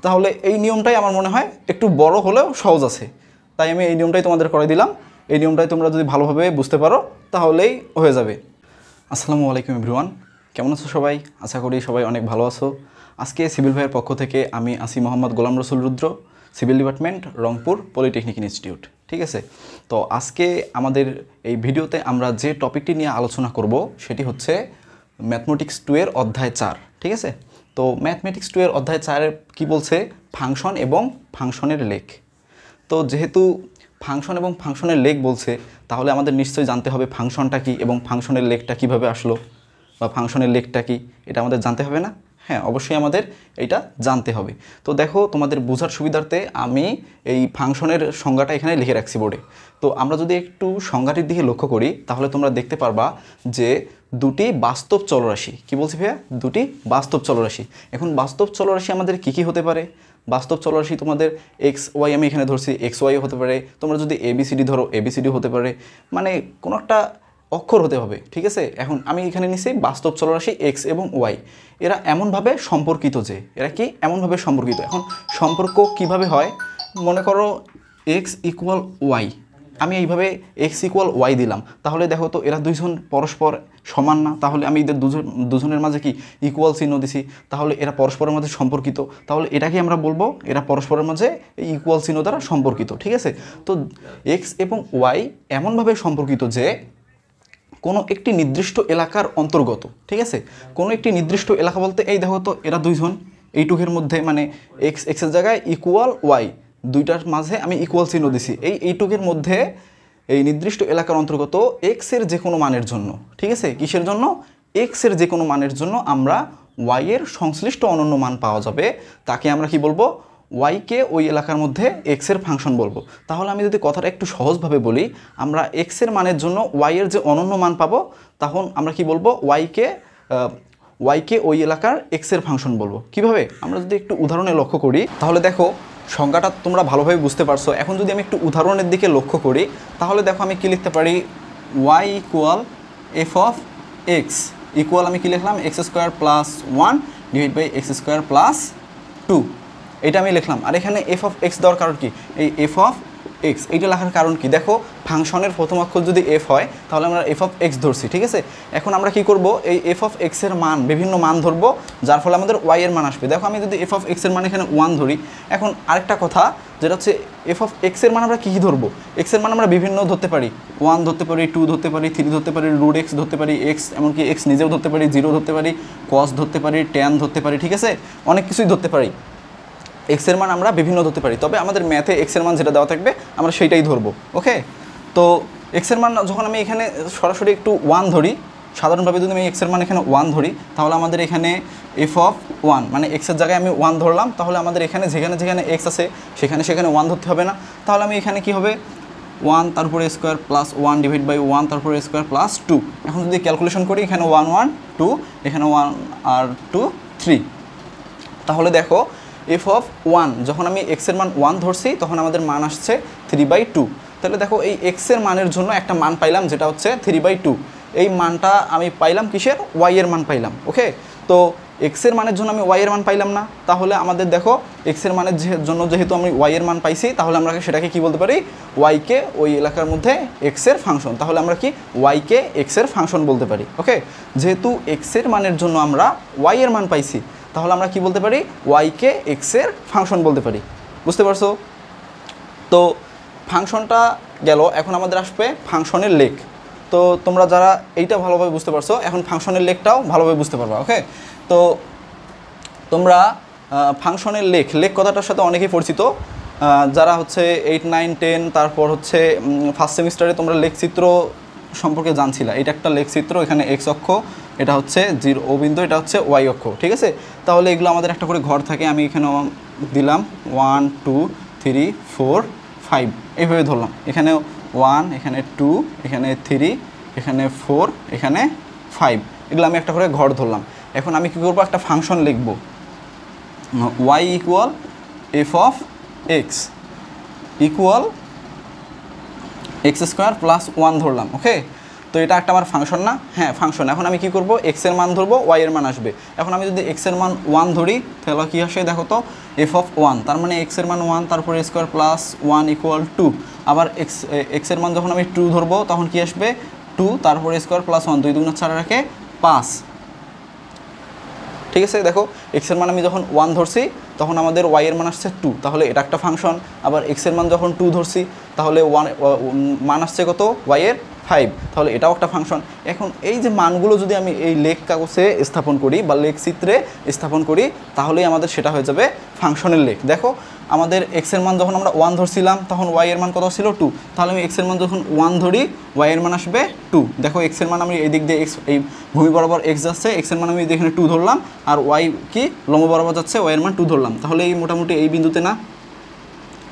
তাহলে এই নিয়মটাই আমার মনে হয় একটু বড় হলেও সহজ আছে, তাই আমি এই নিয়মটাই তোমাদের করে দিলাম। এই নিয়মটাই তোমরা যদি ভালোভাবে বুঝতে পারো তাহলেই হয়ে যাবে। আসসালামু আলাইকুম এভরিওয়ান, কেমন আছো সবাই? আশা করি সবাই অনেক ভালো আছো। আজকে সিভিল ভাইয়ের পক্ষ থেকে আমি আসি Mohammad Golam Rasul Rudra, civil department, Rangpur polytechnic institute. ঠিক আছে, তো আজকে আমাদের এই ভিডিওতে আমরা যে টপিকটি নিয়ে আলোচনা করব সেটি হচ্ছে ম্যাথমেটিক্স 2 এর অধ্যায় 4। ঠিক আছে, তো ম্যাথমেটিক্স 2 এর অধ্যায় 4 কি বলছে? ফাংশন এবং ফাংশনের লেখ। তো যেহেতু ফাংশন এবং ফাংশনের লেখ বলছে, তাহলে আমাদের নিশ্চয়ই জানতে হবে ফাংশনটা কী এবং ফাংশনের লেখটা কিভাবে আসলো, বা ফাংশনের লেখটা কী, এটা আমাদের জানতে হবে না? হ্যাঁ, অবশ্যই আমাদের এটা জানতে হবে। তো দেখো, তোমাদের বোঝার সুবিধার্থে আমি এই ফাংশনের সংজ্ঞাটা এখানে লিখে রাখছি বোর্ডে। তো আমরা যদি একটু সংজ্ঞাটির দিকে লক্ষ্য করি, তাহলে তোমরা দেখতে পারবা যে দুটি বাস্তব চলরাশি। কি বলছি ভাইয়া? দুটি বাস্তব চলরাশি। এখন বাস্তব চলরাশি আমাদের কী কী হতে পারে? বাস্তব চলরাশি তোমাদের এক্স ওয়াই, আমি এখানে ধরছি এক্স ওয়াই হতে পারে, তোমরা যদি এবিসিডি ধরো এবিসিডি হতে পারে, মানে কোনো একটা অক্ষর হতে হবে। ঠিক আছে, এখন আমি এখানে নিচ্ছি বাস্তব চলরাশি এক্স এবং ওয়াই, এরা এমনভাবে সম্পর্কিত যে এরা কি এমনভাবে সম্পর্কিত। এখন সম্পর্ক কিভাবে হয়? মনে করো এক্স ইকুয়াল ওয়াই, আমি এইভাবে এক্স ইকুয়াল ওয়াই দিলাম, তাহলে দেখো তো এরা দুইজন পরস্পর সমান না? তাহলে আমি এদের দুজনের মাঝে কি ইকুয়াল চিহ্ন দিছি, তাহলে এরা পরস্পরের মাঝে সম্পর্কিত। তাহলে এটাকে আমরা বলবো এরা পরস্পরের মাঝে ইকুয়াল চিহ্ন দ্বারা সম্পর্কিত। ঠিক আছে, তো এক্স এবং ওয়াই এমনভাবে সম্পর্কিত যে কোনো একটি নির্দিষ্ট এলাকার অন্তর্গত। ঠিক আছে, কোনো একটি নির্দিষ্ট এলাকা বলতে এই দেখো তো এরা দুইজন এইটুকের মধ্যে, মানে এক্স এক্সের জায়গায় ইকুয়াল ওয়াই, দুইটার মাঝে আমি ইকুয়াল চিহ্ন দিছি, এইটুকের মধ্যে এই নির্দিষ্ট এলাকার অন্তর্গত এক্সের যে কোনো মানের জন্য। ঠিক আছে, কিসের জন্য? এক্সের যে কোনো মানের জন্য আমরা ওয়াইয়ের সংশ্লিষ্ট অনন্য মান পাওয়া যাবে, তাকে আমরা কি বলবো? ওয়াইকে ওই এলাকার মধ্যে এক্সের ফাংশন বলবো। তাহলে আমি যদি কথাটা একটু সহজভাবে বলি, আমরা এক্সের মানের জন্য ওয়াইয়ের যে অনন্য মান পাবো, তখন আমরা কি বলবো? ওয়াইকে ওই এলাকার এক্সের ফাংশন বলবো। কিভাবে? আমরা যদি একটু উদাহরণে লক্ষ্য করি, তাহলে দেখো সংজ্ঞাটা তোমরা ভালোভাবে বুঝতে পারছো। এখন যদি আমি একটু উদাহরণের দিকে লক্ষ্য করি, তাহলে দেখো আমি কি লিখতে পারি? Y equal f of x equal, আমি কি লিখলাম? X square plus 1 divide by x square plus 2, এটা আমি লিখলাম। আর এখানে এফ অফ এক্স দেওয়ার কারণ কি? এই এফ অফ এক্স এইটা লেখার কারণ কি? দেখো, ফাংশনের প্রথম অক্ষর যদি এফ হয়, তাহলে আমরা এফ অফ এক্স ধরছি। ঠিক আছে, এখন আমরা কি করব? এই এফ অফ এক্সের মান, বিভিন্ন মান ধরবো, যার ফলে আমাদের ওয়াই এর মান আসবে। দেখো, আমি যদি এফ অফ এক্সের মান এখানে 1 ধরি, এখন আরেকটা কথা যেটা হচ্ছে এফ অফ এক্সের মান আমরা কী কী ধরবো? এক্সের মান আমরা বিভিন্ন ধরতে পারি, 1 ধরতে পারি, 2 ধরতে পারি, 3 ধরতে পারি, রুট এক্স ধরতে পারি, এক্স এমনকি এক্স নিজেও ধরতে পারি, 0 ধরতে পারি, কস ধরতে পারি, ট্যান ধরতে পারি। ঠিক আছে, অনেক কিছুই ধরতে পারি। এক্সের মান আমরা বিভিন্ন ধরতে পারি, তবে আমাদের ম্যাথে এক্সের মান যেটা দেওয়া থাকবে আমরা সেইটাই ধরবো। ওকে, তো এক্সের মান যখন আমি এখানে সরাসরি একটু 1 ধরি, সাধারণভাবে যদি আমি এক্সের মান এখানে 1 ধরি, তাহলে আমাদের এখানে এফ অফ 1 মানে এক্সের জায়গায় আমি 1 ধরলাম, তাহলে আমাদের এখানে যেখানে যেখানে এক্স আছে সেখানে 1 ধরতে হবে না। তাহলে আমি এখানে কি হবে? 1 তারপরে স্কোয়ার প্লাস 1 ডিভাইড বাই 1 তারপরে স্কোয়ার প্লাস 2। এখন যদি ক্যালকুলেশন করি, এখানে 1 1 2, এখানে 1 আর 2 3, তাহলে দেখো এফ অফ 1 যখন আমি এক্সের মান 1 ধরছি, তখন আমাদের মান আসছে 3/2। তাহলে দেখো এই এক্সের মানের জন্য একটা মান পাইলাম, যেটা হচ্ছে 3/2। এই মানটা আমি পাইলাম কিসের? ওয়াই এর মান পাইলাম। ওকে, তো এক্সের মানের জন্য আমি ওয়াই এর মান পাইলাম না, তাহলে আমাদের দেখো এক্সের মানের জন্য যেহেতু আমি ওয়াই এর মান পাইছি, তাহলে আমরা সেটাকে কি বলতে পারি? ওয়াইকে ওই এলাকার মধ্যে এক্সের ফাংশন। তাহলে আমরা কি ওয়াইকে এক্সের ফাংশন বলতে পারি। ওকে, যেহেতু এক্সের মানের জন্য আমরা ওয়াই এর মান পাইছি, তাহলে আমরা কি বলতে পারি? ওয়াইকে এক্সের ফাংশন বলতে পারি। বুঝতে পারছো? তো ফাংশনটা গেল, এখন আমাদের আসবে ফাংশনের লেখ। তো তোমরা যারা এইটা ভালোভাবে বুঝতে পারছো, এখন ফাংশনের লেখটাও ভালোভাবে বুঝতে পারবা। ওকে, তো তোমরা ফাংশনের লেখ কথাটার সাথে অনেকেই পরিচিত, যারা হচ্ছে 8 9 10 তারপর হচ্ছে ফার্স্ট সেমিস্টারে তোমরা লেখচিত্র সম্পর্কে জানছিলা। এটা একটা লেখচিত্র, এখানে এক্স অক্ষ, এটা হচ্ছে 0 ও বিন্দু, এটা হচ্ছে ওয়াই অক্ষ। ঠিক আছে, তাহলে এগুলো আমাদের একটা করে ঘর থাকে, আমি এখানে দিলাম 1 2 3 4 5 এইভাবে ধরলাম। এখানে 1, এখানে 2, এখানে 3, এখানে 4, এখানে 5, এগুলো আমি একটা করে ঘর ধরলাম। এখন আমি কী করবো? একটা ফাংশন লিখব, y equal f of x equal x square plus 1 ধরলাম। ওকে, তো এটা একটা আমার ফাংশন না? হ্যাঁ ফাংশন। এখন আমি কি করব, এক্সের মান ধরবো, ওয়াই এর মান আসবে। এখন আমি যদি এক্সের মান 1 ধরি তাহলে কি আসে দেখো তো, এফ অফ 1, তার মানে এক্সের মান 1 তারপরে স্কোয়ার প্লাস 1 ইকুয়াল 2। আবার এক্সের মান যখন আমি 2 ধরবো তখন কি আসবে, 2 তারপরে স্কোয়ার প্লাস 1, 2 2 4 রাখে 5। ঠিক আছে, দেখো এক্সের মান আমি যখন 1 ধরছি তখন আমাদের ওয়াই এর মান আসছে 2, তাহলে এটা একটা ফাংশন। আবার এক্সের মান যখন 2 ধরছি তাহলে মান আসছে কত, ওয়াই এর 5, তাহলে এটাও একটা ফাংশন। এখন এই যে মানগুলো যদি আমি এই লেখ কাগজে স্থাপন করি বা লেখ চিত্রে স্থাপন করি তাহলেই আমাদের সেটা হয়ে যাবে ফাংশনের লেখ। দেখো আমাদের এক্সের মান যখন আমরা 1 ধরছিলাম তখন ওয়াই এর মান কত ছিল, 2, তাহলে আমি এক্সের মান যখন 1 ধরি ওয়াই এর মান আসবে 2। দেখো এক্সের মান আমি এই দিক দিয়ে এই ভূমি বরাবর এক্স যাচ্ছে, এক্সের মান আমি এখানে 2 ধরলাম, আর ওয়াই কি লম্ব বরাবর যাচ্ছে, ওয়াই এর মান 2 ধরলাম, তাহলে এই মোটামুটি এই বিন্দুতে না,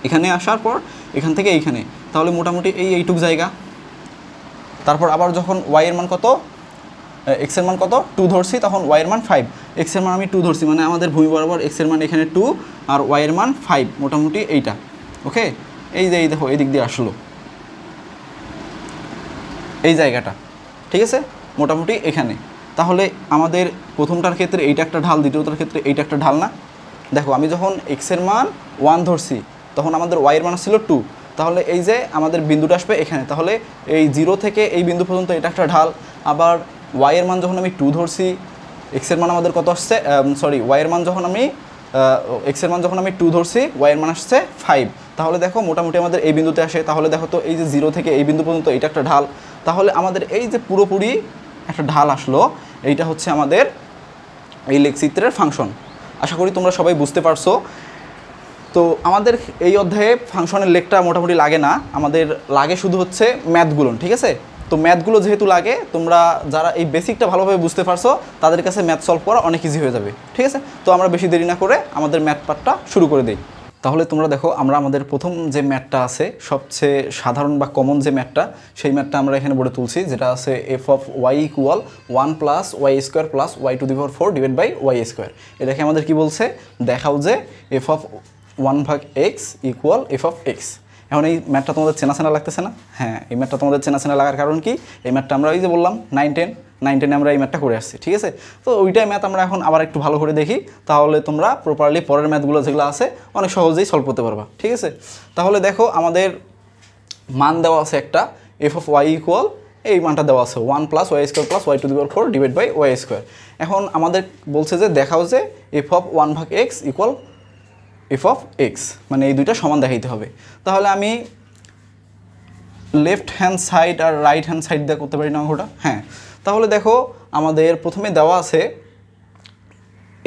এখানে আসার পর এখান থেকে এইখানে, তাহলে মোটামুটি এইটুক জায়গা। তারপর আবার যখন ওয়াই এর মান কত, এক্সের মান কত 2 ধরছি তখন ওয়াই এর মান 5, এক্সের মান আমি 2 ধরছি মানে আমাদের ভূমি বরাবর এক্সের মান এখানে 2 আর ওয়াই এর মান 5, মোটামুটি এইটা। ওকে, এই যে এই দেখো এই দিক দিয়ে আসলো এই জায়গাটা, ঠিক আছে, মোটামুটি এখানে। তাহলে আমাদের প্রথমটার ক্ষেত্রে এইটা একটা ঢাল, দ্বিতীয়টার ক্ষেত্রে এইটা একটা ঢাল না? দেখো আমি যখন এক্সের মান 1 ধরছি তখন আমাদের ওয়াই এর মান ছিল 2, তাহলে এই যে আমাদের বিন্দুটা আসবে এখানে, তাহলে এই 0 থেকে এই বিন্দু পর্যন্ত এটা একটা ঢাল। আবার ওয়াই এর মান যখন আমি 2 ধরছি, এক্সের মান আমাদের কত আসছে, ওয়াই এর মান যখন আমি এক্সের মান যখন আমি 2 ধরছি ওয়াই এর মান আসছে 5, তাহলে দেখো মোটামুটি আমাদের এই বিন্দুতে আসে। তাহলে দেখো তো এই যে 0 থেকে এই বিন্দু পর্যন্ত এটা একটা ঢাল, তাহলে আমাদের এই যে পুরোপুরি একটা ঢাল আসলো, এইটা হচ্ছে আমাদের এই লেখচিত্রের ফাংশন। আশা করি তোমরা সবাই বুঝতে পারছো। তো আমাদের এই অধ্যায়ে ফাংশনের লেখটা মোটামুটি লাগে না, আমাদের লাগে শুধু হচ্ছে ম্যাথগুলো, ঠিক আছে। তো ম্যাথগুলো যেহেতু লাগে, তোমরা যারা এই বেসিকটা ভালোভাবে বুঝতে পারছো তাদের কাছে ম্যাথ সলভ করা অনেক ইজি হয়ে যাবে, ঠিক আছে। তো আমরা বেশি দেরি না করে আমাদের ম্যাথ পার্টটা শুরু করে দিই। তাহলে তোমরা দেখো আমরা আমাদের প্রথম যে ম্যাথটা আছে, সবচেয়ে সাধারণ বা কমন যে ম্যাথটা, সেই ম্যাথটা আমরা এখানে বলে তুলছি, যেটা আছে f of y equal 1 plus y square plus y to the power 4 divide by y square. এটাকে আমাদের কি বলছে, দেখাও যে f of 1/x equal f of x. এখন এই ম্যাথটা তোমাদের চেনা লাগতেছে না? হ্যাঁ, এই ম্যাথটা তোমাদের চেনা লাগার কারণ কি, এই ম্যাথটা আমরা ওই যে বললাম 9-10 আমরা এই ম্যাথটা করে আসছি, ঠিক আছে। তো ওইটাই ম্যাথ আমরা এখন আবার একটু ভালো করে দেখি, তাহলে তোমরা প্রপারলি পরের ম্যাথগুলো যেগুলো আছে অনেক সহজেই সলভ করতে পারবা, ঠিক আছে। তাহলে দেখো আমাদের মান দেওয়া আছে একটা, এফ অফ ওয়াই ইকুয়াল, এই মানটা দেওয়া আছে 1 plus y square plus y to the power 4 divide by y square. এখন আমাদের বলছে যে দেখাও যে f of 1/x equal f of x, মানে এই দুইটা সমান দেখাইতে হবে। তাহলে আমি লেফট হ্যান্ড সাইড আর রাইট হ্যান্ড সাইড দিয়ে করতে পারি না অঙ্কটা? হ্যাঁ, তাহলে দেখো আমাদের প্রথমে দেওয়া আছে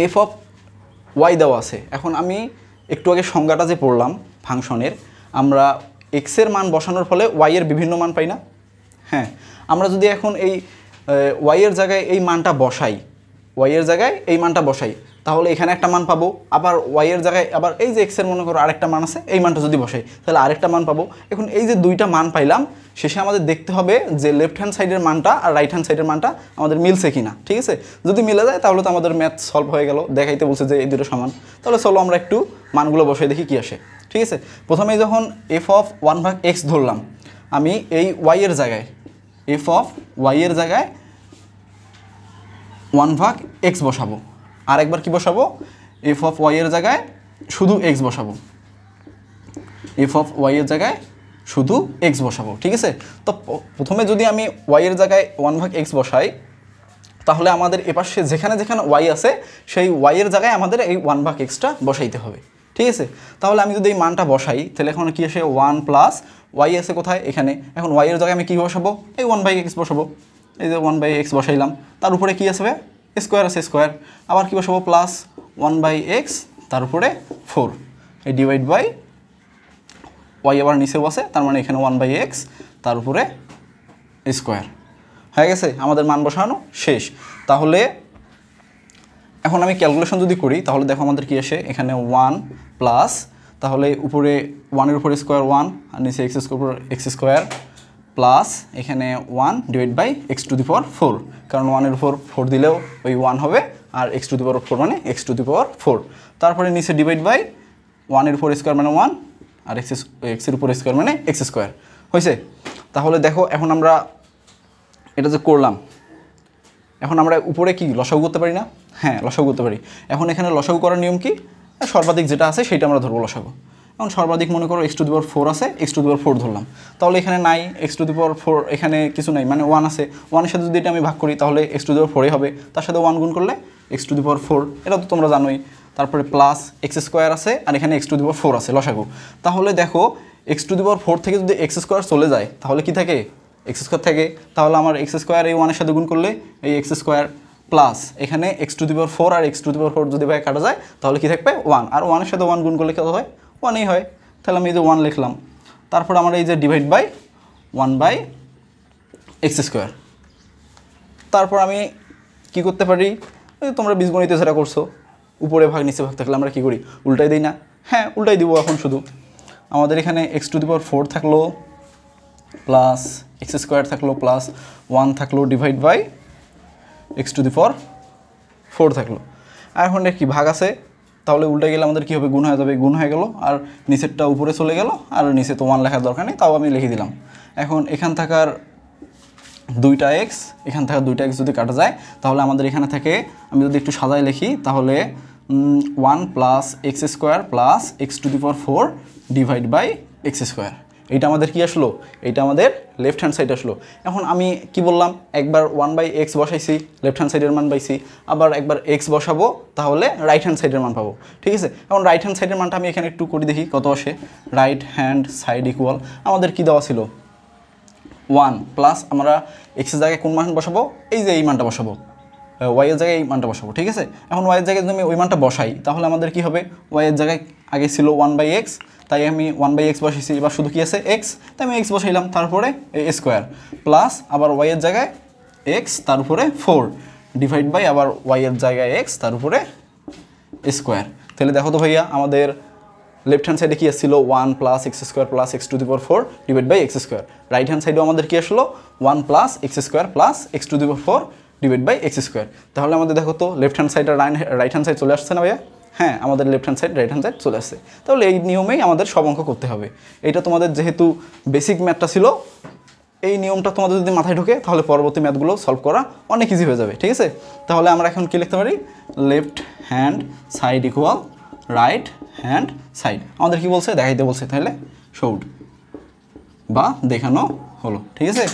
এফ অফ ওয়াই দেওয়া আছে। এখন আমি একটু আগে সংজ্ঞাটা যে পড়লাম ফাংশনের, আমরা এক্সের মান বসানোর ফলে ওয়াইয়ের বিভিন্ন মান পাই না? হ্যাঁ, আমরা যদি এখন এই ওয়াইয়ের জায়গায় এই মানটা বসাই, ওয়াইয়ের জায়গায় এই মানটা বসাই, তাহলে এখানে একটা মান পাবো। আবার ওয়াইয়ের জায়গায় আবার এই যে এক্সের মনে করো আরেকটা মান আছে, এই মানটা যদি বসাই তাহলে আরেকটা মান পাবো। এখন এই যে দুইটা মান পাইলাম, শেষে আমাদের দেখতে হবে যে লেফট হ্যান্ড সাইডের মানটা আর রাইট হ্যান্ড সাইডের মানটা আমাদের মিলছে কিনা, ঠিক আছে। যদি মিলে যায় তাহলে তো আমাদের ম্যাথ সলভ হয়ে গেল, দেখাইতে বলছে যে এই দুটো সমান। তাহলে চলো আমরা একটু মানগুলো বসাই দেখি কী আসে, ঠিক আছে। প্রথমেই যখন এফ অফ 1/x ধরলাম, আমি এই ওয়াইয়ের জায়গায় এফ অফ ওয়াইয়ের জায়গায় 1/x বসাবো, আর একবার কি বসাবো, এফ অফ ওয়াইয়ের জায়গায় শুধু এক্স বসাবো, এফ অফ ওয়াইয়ের জায়গায় শুধু এক্স বসাবো, ঠিক আছে। তো প্রথমে যদি আমি ওয়াইয়ের জায়গায় 1/x বসাই, তাহলে আমাদের এপাশে যেখানে যেখানে ওয়াই আছে সেই ওয়াইয়ের জায়গায় আমাদের এই 1/xটা বসাইতে হবে, ঠিক আছে। তাহলে আমি যদি এই মানটা বসাই তাহলে এখন কি আসে, 1 প্লাস ওয়াই আছে কোথায়, এখানে। এখন ওয়াইয়ের জায়গায় আমি কী বসাবো, এই 1/x বসাবো, এই যে 1/x বসাইলাম, তার উপরে কী আসবে, স্কোয়ার আছে স্কোয়ার, আবার কী বসাবো, প্লাস 1/x, তার উপরে 4, এই ডিভাইড বাই ওয়াই আবার নিচেও আছে, তার মানে এখানে 1/x, তার উপরে স্কোয়ার। হয়ে গেছে, আমাদের মান বসানো শেষ। তাহলে এখন আমি ক্যালকুলেশন যদি করি তাহলে দেখো আমাদের কি আসে, এখানে 1 প্লাস, তাহলে উপরে 1-এর উপরে স্কোয়ার 1 আর নিচে এক্স স্কোয়ার প্লাস এখানে 1 divide by x to the power 4, কারণ 1-এর উপর 4 দিলেও ওই 1 হবে, আর এক্স টু দি পাওয়ার 4 মানে এক্স টু দি পাওয়ার 4। তারপরে নিচে ডিভাইড বাই 1-এর উপর স্কোয়ার মানে 1, আর এক্সের উপর স্কোয়ার মানে এক্স স্কোয়ার, হয়েছে। তাহলে দেখো এখন আমরা এটা যে করলাম, এখন আমরা উপরে কি লসাগু করতে পারি না? হ্যাঁ, লসাগু করতে পারি। এখন এখানে লসাগু করার নিয়ম কি? সর্বাধিক যেটা আছে সেটা আমরা ধরবো লসাগু। এখন সর্বাধিক মনে করো x⁴ আছে, x⁴ ধরলাম, তাহলে এখানে নাই x⁴, এখানে কিছু নাই, মানে 1 আছে। 1-এর সাথে যদি এটা আমি ভাগ করি তাহলে x⁴ হবে, তার সাথে 1 গুণ করলে x⁴, এটা তো তোমরা জানোই। তারপরে প্লাস x² আছে, আর এখানে x⁴ আছে লসাগু। তাহলে দেখো x⁴ থেকে যদি x² চলে যায় তাহলে কি থাকে? x² থাকে। তাহলে আমার x² এই 1-এর সাথে গুণ করলে এই x² প্লাস এখানে x⁴ আর x⁴ যদি ভাই কাটা যায় তাহলে কি থাকবে? 1। আর 1-এর সাথে 1 গুণ করলে কত হয়? 1ই হয়। তাহলে আমি এই যে 1 লিখলাম, তারপর আমার এই যে ডিভাইড বাই 1/x²। তারপর আমি কি করতে পারি? তোমরা বীজগণিতে যেটা করছো, উপরে ভাগ নিচে ভাগ থাকলে আমরা কি করি? উল্টাই দিই না? হ্যাঁ, উল্টাই দিব। এখন শুধু আমাদের এখানে x⁴ থাকলো প্লাস x² থাকলো প্লাস 1 থাকলো ডিভাইড বাই x⁴ থাকলো। আর এখন কি ভাগ আছে, তাহলে উল্টে গেলে আমাদের কী হবে? গুণ হয়ে যাবে। গুণ হয়ে গেল, আর নিচেরটা উপরে চলে গেল, আর নিচে তো 1 লেখার দরকার নেই, তাও আমি লিখে দিলাম। এখন এখান থাকার 2টা x, এখান থাকার 2টা x যদি কাটা যায় তাহলে আমাদের এখানে থাকে, আমি যদি একটু সাজায় লিখি তাহলে 1 plus x² plus x⁴ divide by x²। এইটা আমাদের কি আসলো? এইটা আমাদের লেফট হ্যান্ড সাইড আসলো। এখন আমি কি বললাম? একবার 1/x বসাইছি, লেফট হ্যান্ড সাইডের মান পাইছি, আবার একবার x বসাবো তাহলে রাইট হ্যান্ড সাইডের মান পাবো। ঠিক আছে, এখন রাইট হ্যান্ড সাইডের মানটা আমি এখানে একটু করে দেখি কত আসে। রাইট হ্যান্ড সাইড ইকুয়াল আমাদের কি দেওয়া ছিল? 1 প্লাস আমরা x-এর জায়গায় কোন মান বসাবো? এই যে এই মানটা বসাবো, y-এর জায়গায় এই মানটা বসাবো। ঠিক আছে, এখন y-এর জায়গায় যদি আমি ওই মানটা বসাই তাহলে আমাদের কি হবে? y-এর জায়গায় আগে ছিল 1/x, তাই আমি 1/x বসাইছি, এবার শুধু কি আছে? x, তাই আমি x বসাইলাম, তারপরে a² প্লাস আবার y-এর জায়গায় x, তার উপরে 4 ডিভাইড বাই আবার y-এর জায়গায় x, তার উপরে a²। তাহলে দেখো তো ভাইয়া, আমাদের লেফট হ্যান্ড সাইডে কি আসছিল? 1 plus x² plus x⁴ divide by x²। Right hand সাইডেও আমাদের কি আসলো? 1 plus x² plus x⁴ divide by x²। তাহলে আমাদের দেখো তো লেফট হ্যান্ড সাইড আর রাইট হ্যান্ড সাইড চলে আসছে না ভাইয়া? হ্যাঁ, আমাদের left hand side right hand side চলে আসছে। তাহলে এই নিয়মেই আমাদের সব অঙ্ক করতে হবে। এটা তোমাদের যেহেতু বেসিক ম্যাথটা ছিল, এই নিয়মটা তোমাদের যদি মাথায় ঢোকে তাহলে পরবর্তী ম্যাথগুলো সলভ করা অনেক ইজি হয়ে যাবে। ঠিক আছে, তাহলে আমরা এখন কি লিখতে পারি? Left hand side equal right hand side. আমাদের কি বলছে? দেখাইতে বলছে, তাহলে শোড বা দেখানো হলো। ঠিক আছে,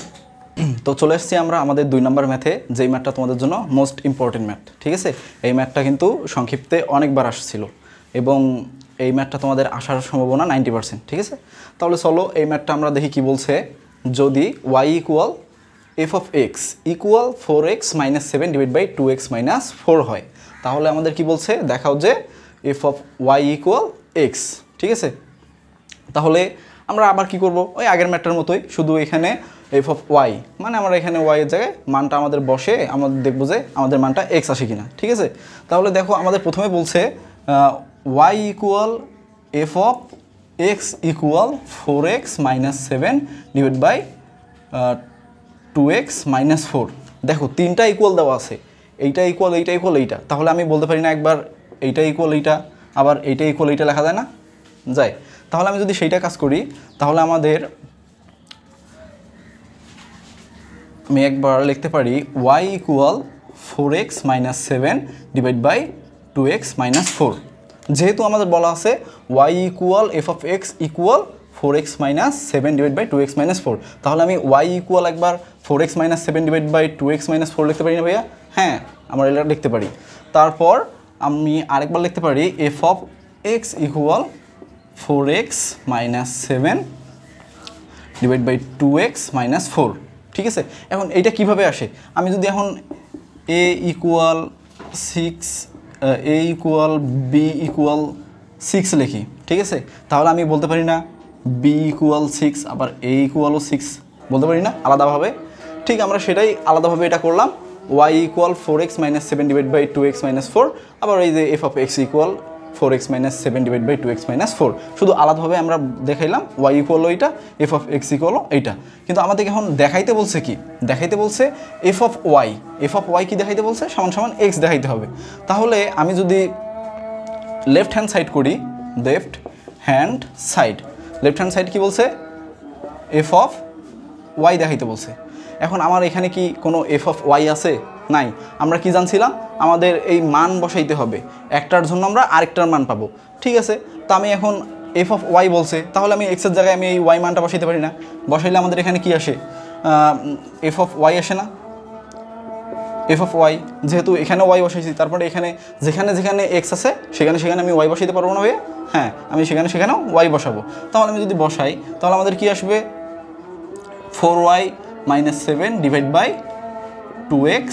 তো চলে এসেছি আমরা আমাদের 2 নম্বর ম্যাথে, যেই ম্যাথটা তোমাদের জন্য মোস্ট ইম্পর্টেন্ট ম্যাথ। ঠিক আছে, এই ম্যাথটা কিন্তু সংক্ষিপ্তে অনেকবার আসছিল এবং এই ম্যাথটা তোমাদের আসার সম্ভাবনা 90%। ঠিক আছে, তাহলে চলো এই ম্যাথটা আমরা দেখি কি বলছে। যদি y equal f(x) equal 4x - 7 divide by 2x - 4 হয়, তাহলে আমাদের কি বলছে? দেখাও যে f(y) ইকুয়াল x। ঠিক আছে, তাহলে আমরা আবার কি করব? ওই আগের ম্যাথটার মতোই, শুধু এখানে f(y) মানে আমরা এখানে y এর জায়গায় মানটা আমাদের বসে আমাদের দেখবো যে আমাদের মানটা x আসে কিনা। ঠিক আছে, তাহলে দেখো আমাদের প্রথমে বলছে y equal f(x) equal 4x - 7 divide by 2x - 4। দেখো 3টা ইকুয়াল দেওয়া আছে, এইটা ইকুয়াল এইটা ইকুয়াল এইটা, তাহলে আমি বলতে পারি না একবার এইটা ইকুয়াল এইটা আবার এইটা ইকুয়াল এইটা লেখা যায় না? যায়। তাহলে আমি যদি সেইটা কাজ করি তাহলে আমি একবার লিখতে পারি y equal 4x - 7 divide by 2x - 4। যেহেতু আমাদের বলা আছে y equal f(x) equal 4x - 7 divide by 2x - 4, তাহলে আমি y ইকুয়াল একবার 4x - 7 ডিভাইড বাই 2x - 4 লিখতে পারি না ভাইয়া? হ্যাঁ, আমরা এটা লিখতে পারি। তারপর আমি আরেকবার লিখতে পারি f(x) equal 4x - 7 divide by 2x - 4। ঠিক আছে, এখন এইটা কিভাবে আসে? আমি যদি এখন a equal 6 a equal b equal 6 লিখি, ঠিক আছে, তাহলে আমি বলতে পারি না b ইকুয়াল 6 আবার a ইকুয়ালও 6 বলতে পারি না আলাদাভাবে? ঠিক, আমরা সেটাই আলাদাভাবে এটা করলাম। y equal 4x - 7 divide by 2x - 4, আবার এই যে f(x) equal 4x - 7 divide by 2x - 4, শুধু আলাদাভাবে আমরা দেখাইলাম y ইকুয়াল এইটা, f(x) ইকুয়াল এইটা। কিন্তু আমাদেরকে এখন দেখাইতে বলছে কি? দেখাইতে বলছে f(y) কি দেখাইতে বলছে? সমান সমান x দেখাইতে হবে। তাহলে আমি যদি লেফট হ্যান্ড সাইড করি, লেফট হ্যান্ড সাইড কি বলছে? f(y) দেখাইতে বলছে। এখন আমার এখানে কি কোনো এফ অফ ওয়াই আছে? নাই। আমরা কি জানছিলাম, আমাদের এই মান বসাইতে হবে, একটার জন্য আমরা আরেকটার মান পাবো। ঠিক আছে, তো আমি এখন এফ অফ ওয়াই বলছে, তাহলে আমি এক্সের জায়গায় আমি এই ওয়াই মানটা বসাইতে পারি না? বসাইলে আমাদের এখানে কি আসে? এফ অফ ওয়াই আসে না? এফ অফ ওয়াই, যেহেতু এখানে ওয়াই বসাইছি, তারপরে এখানে যেখানে যেখানে এক্স আছে সেখানে সেখানে আমি ওয়াই বসাইতে পারবো না ভাইয়া? হ্যাঁ, আমি সেখানে সেখানেও ওয়াই বসাবো। তাহলে আমি যদি বসাই তাহলে আমাদের কি আসবে? 4y - 7 divide by 2x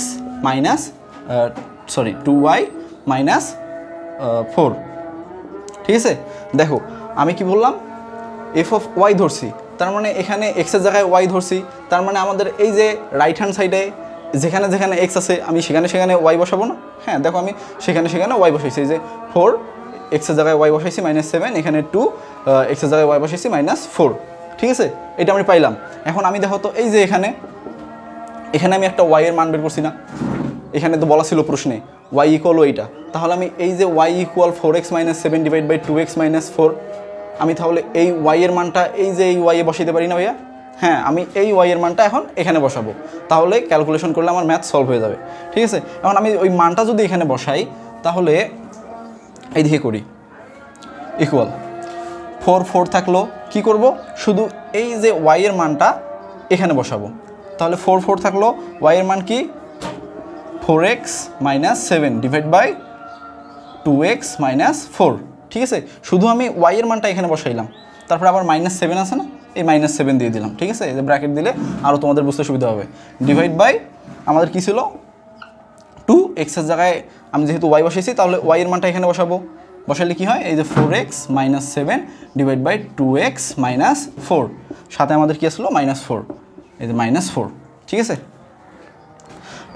minus 2y - 4। ঠিক আছে, দেখো আমি কি বললাম, এফ অফ ওয়াই ধরছি, তার মানে এখানে এক্সের জায়গায় ওয়াই ধরছি, তার মানে আমাদের এই যে রাইট হ্যান্ড সাইডে যেখানে যেখানে এক্স আছে আমি সেখানে সেখানে ওয়াই বসাবো না? হ্যাঁ, দেখো আমি সেখানে সেখানে ওয়াই বসাইছি, এই যে 4 এক্সের জায়গায় ওয়াই বসাইছি -7, এখানে 2 এক্সের জায়গায় ওয়াই বসাইছি -4। ঠিক আছে, এটা আমি পাইলাম। এখন আমি দেখো তো এই যে এখানে আমি একটা ওয়াই এর মান বের করছি না? এখানে তো বলা ছিল প্রশ্নে ওয়াই ইকুয়াল এইটা, তাহলে আমি এই যে Y equal 4x - 7 divide by 2x - 4, আমি তাহলে এই ওয়াই এর মানটা এই যে এই ওয়াই এ বসাইতে পারি না ভাইয়া? হ্যাঁ, আমি এই ওয়াই এর মানটা এখন এখানে বসাবো, তাহলে ক্যালকুলেশন করলে আমার ম্যাথ সলভ হয়ে যাবে। ঠিক আছে, এখন আমি ওই মানটা যদি এখানে বসাই তাহলে এই দিকে করি, ইকুয়াল 4 থাকলো, কি করব, শুধু এই যে ওয়াই এর মানটা এখানে বসাবো। তাহলে 4 থাকলো, ওয়াই এর মান কি? 4x - 7 divide by 2x - 4। ঠিক আছে, শুধু আমি ওয়াই এর মানটা এখানে বসাইলাম, তারপরে আবার -7 আছে না, এই -7 দিয়ে দিলাম। ঠিক আছে, এই যে ব্র্যাকেট দিলে আরও তোমাদের বুঝতে সুবিধা হবে। ডিভাইড বাই আমাদের কী ছিল? 2x এর জায়গায় আমি যেহেতু ওয়াই বসাইছি, তাহলে ওয়াই এর মানটা এখানে বসাবো। বসাইলে কি হয়? এই যে 4x - 7 ডিভাইড বাই 2x - 4, সাথে আমাদের কী আসলো? -4, এই যে -4। ঠিক আছে,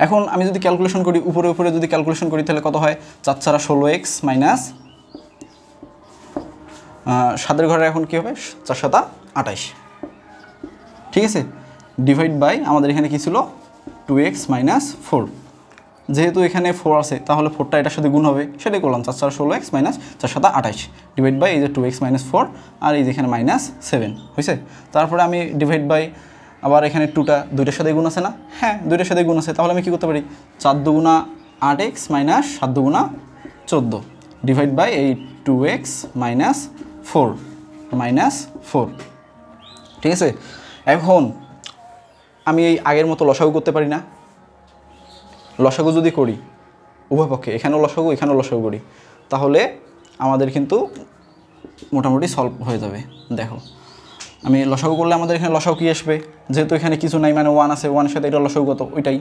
এখন আমি যদি ক্যালকুলেশন করি, উপরে উপরে যদি ক্যালকুলেশন করি তাহলে কত হয়? 4 4 16x মাইনাস 7 ঘরে এখন কী হবে? 4 7 28। ঠিক আছে, ডিভাইড বাই আমাদের এখানে কী ছিল? 2x - 4। যেহেতু এখানে 4 আছে তাহলে 4টা এটার সাথে গুণ হবে, সেটাই করলাম। 4 4 16x মাইনাস 4 7 28 ডিভাইড বাই এই যে 2x - 4 আর এই যে এখানে -7 হয়েছে। তারপরে আমি ডিভাইড বাই আবার এখানে 2টা দুইটার সাথে গুণ আছে না? হ্যাঁ, দুইটার সাথে গুণ আছে, তাহলে আমি কী করতে পারি? 4 2 8x মাইনাস 7 2 14 ডিভাইড বাই এই 2x - 4 -4। ঠিক আছে, এখন আমি এই আগের মতো লসাগু করতে পারি না? লসাগু যদি করি উভয় পক্ষে, এখানেও লসাগু এখানেও লসাগু করি, তাহলে আমাদের কিন্তু মোটামুটি সলভ হয়ে যাবে। দেখো আমি লসাগু করলে আমাদের এখানে লসাগু কী আসবে? যেহেতু এখানে কিছু নাই, মানে 1 আছে, 1-এর সাথে এটা লসাগু কত? ওইটাই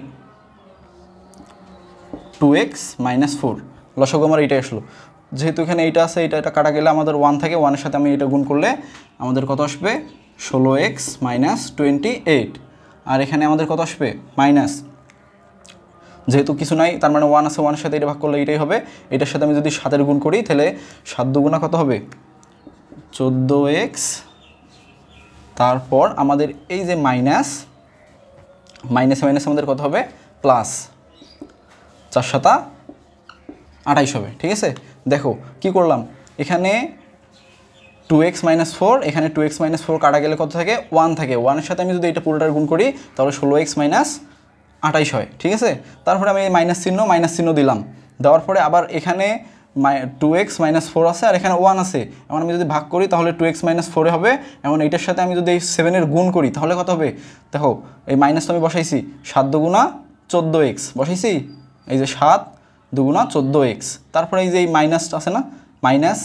2x - 4, লসাগু আমার এইটাই আসলো। যেহেতু এখানে এইটা আছে, এটা কাটা গেলে আমাদের 1 থাকে, 1-এর সাথে আমি এটা গুণ করলে আমাদের কত আসবে? 16x - 28। আর এখানে আমাদের কত আসবে? মাইনাস, যেহেতু কিছু নাই তার মানে 1 আছে, 1-এর সাথে এটা ভাগ করলে এটাই হবে। এটার সাথে আমি যদি 7-এর গুণ করি তাহলে 7 2 কত হবে? 14x। তারপর আমাদের এই যে মাইনাসে আমাদের কত হবে? প্লাস 4 7 28 হবে। ঠিক আছে, দেখো কি করলাম, এখানে 2x - 4, এখানে 2x - 4 কাটা গেলে কত থাকে? 1 থাকে। 1-এর সাথে আমি যদি এটা পুরোটার গুণ করি তাহলে 16x - 28 হয়। ঠিক আছে, তারপরে আমি এই মাইনাস চিহ্ন দিলাম, দেওয়ার পরে আবার এখানে 2x - 4 আছে আর এখানে 1 আছে। এখন আমি যদি ভাগ করি তাহলে 2x - 4 হবে। এখন এইটার সাথে আমি যদি এই 7-এর গুণ করি তাহলে কত হবে? দেখো এই মাইনাস তো আমি বসাইছি, 7 2 14x বসাইছি, এই যে 7 2 14x। তারপরে এই যে এই মাইনাস আছে না, মাইনাস,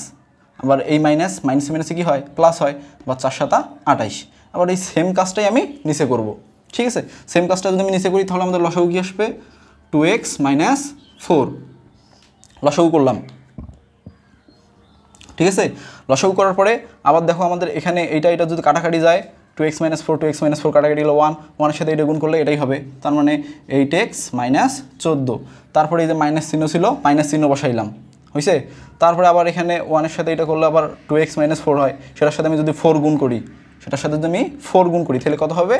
আবার এই মাইনাসে কী হয়? প্লাস হয়, বা 4 7 28। আবার এই সেম কাজটাই আমি নিচে করব। ঠিক আছে, সেম কাজটা যদি আমি নিচে করি তাহলে আমাদের লসাগু কী আসবে? 2x - 4 লসাগু করলাম। ঠিক আছে, লসাগু করার পরে আবার দেখো আমাদের এখানে এটা যদি কাটাকাটি যায়, 2x - 4 2x - 4 কাটাকাটি হলো 1-এর সাথে এটা গুণ করলে এটাই হবে, তার মানে 8x - 14। তারপরে এই যে মাইনাস চিহ্ন ছিল, মাইনাস চিহ্ন বসাইলাম, হয়েছে। তারপরে আবার এখানে 1-এর সাথে এটা করলে আবার 2x - 4 হয়, সেটার সাথে আমি যদি 4 গুণ করি, তাহলে কত হবে?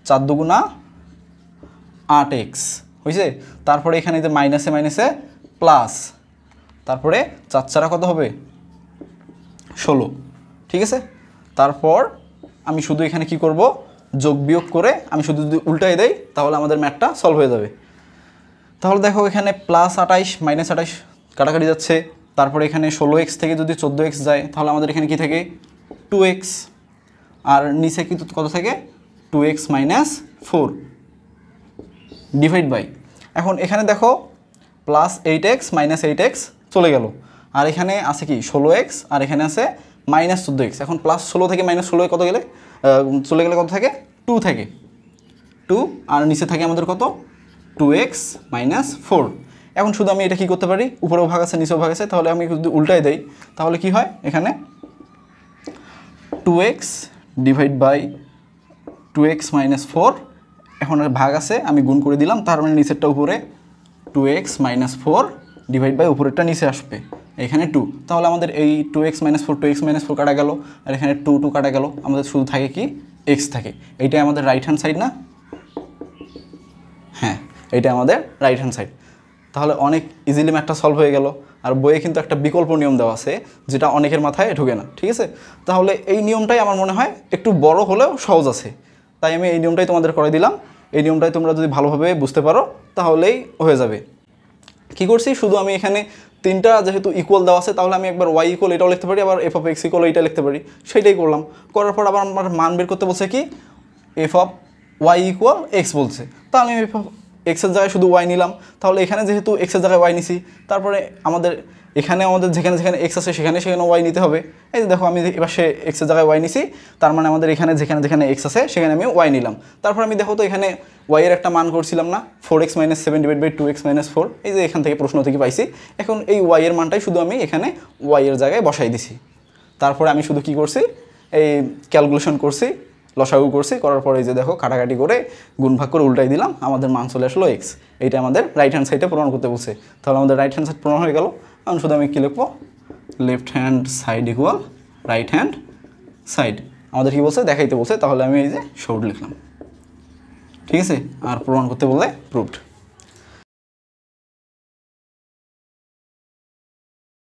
4 2 8x হয়েছে। তারপরে এখানে যে মাইনাসে প্লাস, তারপরে 4 4 কত হবে? 16। ঠিক আছে, তারপর আমি শুধু এখানে কি করব? যোগ বিয়োগ করে আমি শুধু যদি উল্টাই দেই তাহলে আমাদের ম্যাথটা সলভ হয়ে যাবে। তাহলে দেখো এখানে +28 -28 কাটাকাটি যাচ্ছে, তারপরে এখানে 16x থেকে যদি 14x যায় তাহলে আমাদের এখানে কি থাকে 2x, আর নিচে কিন্তু কত থাকে 2x - 4 ডিভাইড বাই, এখন এখানে দেখো +8x -8x চলে গেল, আর এখানে আছে কি 16x আর এখানে আছে -14x। এখন +16 থেকে -16 কত গেলে চলে গেলে কত থাকে 2 থাকে 2, আর নিচে থাকে আমাদের কত 2x - 4। এখন শুধু আমি এটা কি করতে পারি, উপরেও ভাগ আছে নিচেও ভাগ আছে, তাহলে আমি যদি উল্টাই দেই তাহলে কি হয় এখানে 2x ডিভাইড বাই 2x - 4, এখন আর ভাগ আছে আমি গুণ করে দিলাম, তার মানে নিচেরটা উপরে 2x - 4 ডিভাইড বাই উপরেরটা নিচে আসবে এখানে 2। তাহলে আমাদের এই 2x - 4 2x - 4 কাটা গেল, আর এখানে 2 2 কাটা গেল, আমাদের শুধু থাকে কি x থাকে। এইটাই আমাদের রাইট হ্যান্ড সাইড না? হ্যাঁ, এইটা আমাদের রাইট হ্যান্ড সাইড। তাহলে অনেক ইজিলি ম্যাথটা সলভ হয়ে গেল। আর বইয়ে কিন্তু একটা বিকল্প নিয়ম দেওয়া আছে যেটা অনেকের মাথায় ঢোকে না, ঠিক আছে? তাহলে এই নিয়মটাই আমার মনে হয় একটু বড় হলেও সহজ আছে, তাই আমি এই নিয়মটাই তোমাদের করে দিলাম। এই নিয়মটাই তোমরা যদি ভালোভাবে বুঝতে পারো তাহলেই হয়ে যাবে। কী করছি, শুধু আমি এখানে তিনটা যেহেতু ইকুয়াল দেওয়া আছে তাহলে আমি একবার y ইকুয়াল এটাও লিখতে পারি, আবার f(x) ইকুয়াল এইটা লিখতে পারি, সেটাই করলাম। করার পর আবার আমার মান বের করতে বলছে কি f(y) ইকুয়াল x বলছে, তাহলে আমি f(x) এর জায়গায় শুধু y নিলাম। তাহলে এখানে যেহেতু x এর জায়গায় y নিছি, তারপরে আমাদের যেখানে যেখানে x আছে সেখানে y নিতে হবে। এই যে দেখো আমি এবার সে x এর জায়গায় y নিছি, তার মানে আমাদের এখানে যেখানে x আছে সেখানে আমি y নিলাম। তারপর আমি দেখো তো এখানে y এর একটা মান করছিলাম না 4x - 7 ডিভাইড বাই 2x - 4, এই যে এখান থেকে প্রশ্ন থেকে পাইছি। এখন এই y এর মানটাই শুধু আমি এখানে y এর জায়গায় বসাই দিছি। তারপরে আমি শুধু কি করছি, এই ক্যালকুলেশন করছি, লসাগু করছি, করার পরে এই যে দেখো কাটাকাটি করে গুণ ভাগ করে উল্টাই দিলাম, আমাদের মান চলে আসলো x। এইটা আমাদের রাইট হ্যান্ড সাইডে প্রমাণ করতে বলছে। তাহলে আমাদের রাইট হ্যান্ড সাইড প্রমাণ হয়ে গেল। এখন শুধু আমি কী লিখবো, left hand side equal right hand side. আমাদের কী বলছে দেখাইতে বলছে, তাহলে আমি এই যে শর্ট লিখলাম, ঠিক আছে? আর প্রমাণ করতে বললে প্রুভড।